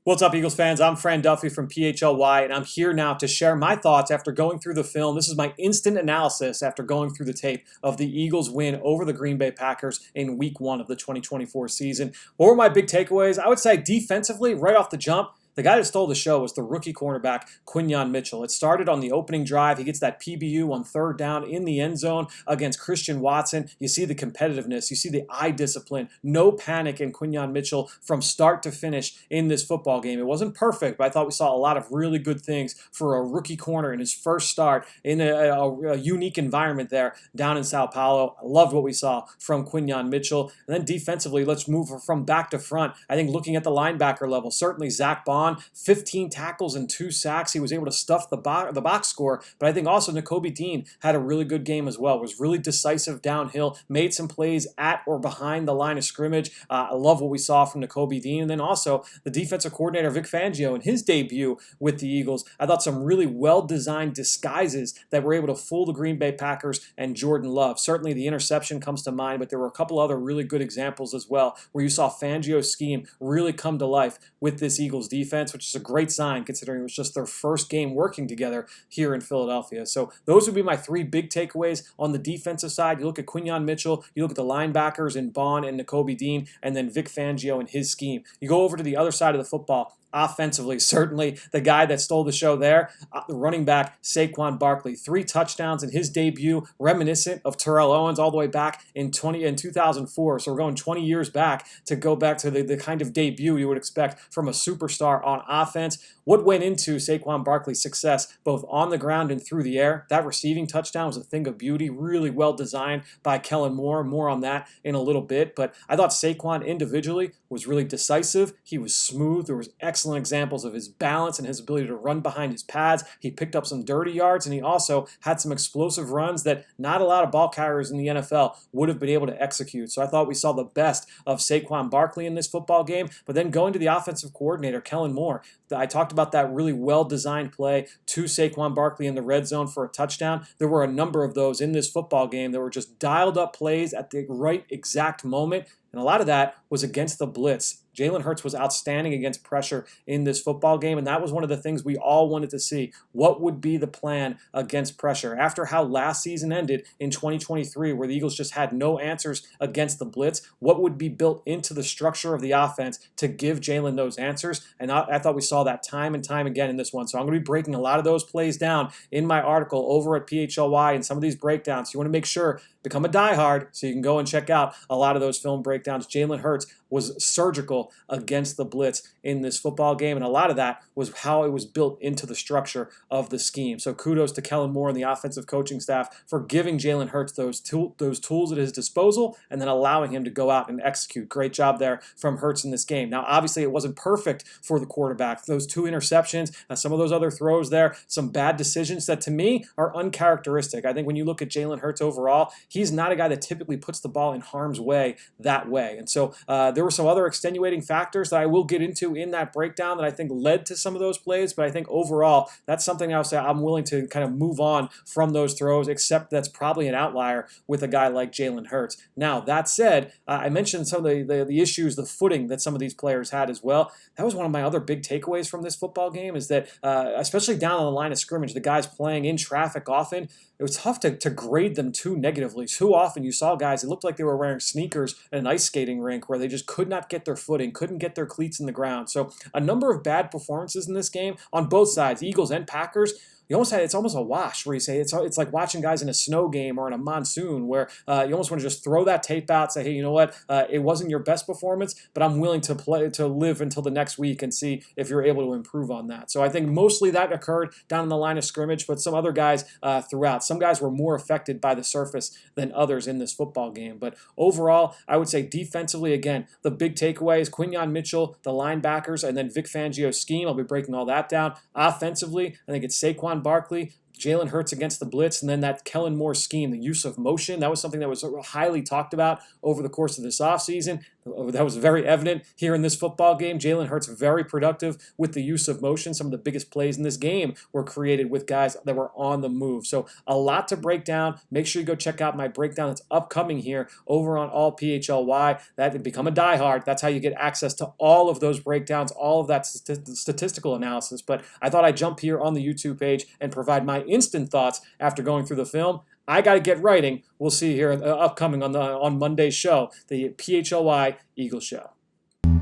What's up, Eagles fans? I'm Fran Duffy from PHLY, and I'm here now to share my thoughts after going through the film. This is my instant analysis after going through the tape of the Eagles' win over the Green Bay Packers in Week 1 of the 2024 season. What were my big takeaways? I would say defensively, right off the jump, the guy that stole the show was the rookie cornerback, Quinyon Mitchell. It started on the opening drive. He gets that PBU on third down in the end zone against Christian Watson. You see the competitiveness. You see the eye discipline. No panic in Quinyon Mitchell from start to finish in this football game. It wasn't perfect, but I thought we saw a lot of really good things for a rookie corner in his first start in a unique environment there down in Sao Paulo. I loved what we saw from Quinyon Mitchell. And then defensively, let's move from back to front. I think looking at the linebacker level, certainly Zach Bond, 15 tackles and 2 sacks. He was able to stuff the box score, but I think also Nakobe Dean had a really good game as well. Was really decisive downhill, made some plays at or behind the line of scrimmage. I love what we saw from Nakobe Dean. And then also the defensive coordinator, Vic Fangio, in his debut with the Eagles, I thought some really well-designed disguises that were able to fool the Green Bay Packers and Jordan Love. Certainly the interception comes to mind, but there were a couple other really good examples as well where you saw Fangio's scheme really come to life with this Eagles defense, which is a great sign considering it was just their first game working together here in Philadelphia. So those would be my 3 big takeaways on the defensive side. You look at Quinyon Mitchell, you look at the linebackers in Bond and Nakobe Dean, and then Vic Fangio and his scheme. You go over to the other side of the football. Offensively, certainly the guy that stole the show there, the running back Saquon Barkley. 3 touchdowns in his debut, reminiscent of Terrell Owens all the way back in 2004. So we're going 20 years back to go back to the kind of debut you would expect from a superstar on offense. What went into Saquon Barkley's success both on the ground and through the air? That receiving touchdown was a thing of beauty, really well designed by Kellen Moore. More on that in a little bit. But I thought Saquon individually was really decisive. He was smooth. There was excellent examples of his balance and his ability to run behind his pads. He picked up some dirty yards, and he also had some explosive runs that not a lot of ball carriers in the NFL would have been able to execute. So I thought we saw the best of Saquon Barkley in this football game. But then going to the offensive coordinator, Kellen Moore, I talked about that really well-designed play to Saquon Barkley in the red zone for a touchdown. There were a number of those in this football game that were just dialed-up plays at the right exact moment, and a lot of that was against the blitz. Jalen Hurts was outstanding against pressure in this football game, and that was one of the things we all wanted to see. What would be the plan against pressure? After how last season ended in 2023, where the Eagles just had no answers against the blitz, what would be built into the structure of the offense to give Jalen those answers? And I thought we saw that time and time again in this one. So I'm going to be breaking a lot of those plays down in my article over at PHLY and some of these breakdowns. You want to make sure, become a diehard so you can go and check out a lot of those film breakdowns. Jalen Hurts was surgical against the blitz in this football game, and a lot of that was how it was built into the structure of the scheme. So kudos to Kellen Moore and the offensive coaching staff for giving Jalen Hurts those tools at his disposal and then allowing him to go out and execute. Great job there from Hurts in this game. Now, obviously, it wasn't perfect for the quarterback. Those 2 interceptions, some of those other throws there, some bad decisions that to me are uncharacteristic. I think when you look at Jalen Hurts overall, he's not a guy that typically puts the ball in harm's way that way. And so there were some other extenuating factors that I will get into in that breakdown that I think led to some of those plays, but I think overall that's something I'll say I'm willing to kind of move on from those throws, except that's probably an outlier with a guy like Jalen Hurts. Now, that said, I mentioned some of the issues, the footing that some of these players had as well. That was one of my other big takeaways from this football game is that, especially down on the line of scrimmage, the guys playing in traffic often, it was tough to grade them too negatively. Too often you saw guys, it looked like they were wearing sneakers at an ice skating rink where they just could not get their footing, couldn't get their cleats in the ground. So a number of bad performances in this game on both sides, Eagles and Packers. It's almost a wash where you say it's like watching guys in a snow game or in a monsoon where you almost want to just throw that tape out, say, hey, you know what, it wasn't your best performance, but I'm willing to live until the next week and see if you're able to improve on that. So I think mostly that occurred down in the line of scrimmage, but some other guys throughout. Some guys were more affected by the surface than others in this football game. But overall, I would say defensively, again, the big takeaway is Quinyon Mitchell, the linebackers, and then Vic Fangio's scheme. I'll be breaking all that down. Offensively, I think it's Saquon Barkley, Jalen Hurts against the blitz, and then that Kellen Moore scheme, the use of motion, that was something that was highly talked about over the course of this offseason. That was very evident here in this football game. Jalen Hurts very productive with the use of motion. Some of the biggest plays in this game were created with guys that were on the move. So a lot to break down. Make sure you go check out my breakdown that's upcoming here over on All PHLY. That become a diehard. That's how you get access to all of those breakdowns, all of that statistical analysis. But I thought I'd jump here on the YouTube page and provide my instant thoughts after going through the film. I got to get writing. We'll see here upcoming on Monday's show, the PHLY Eagles Show.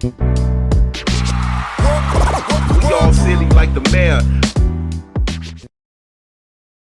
We all silly like the mayor.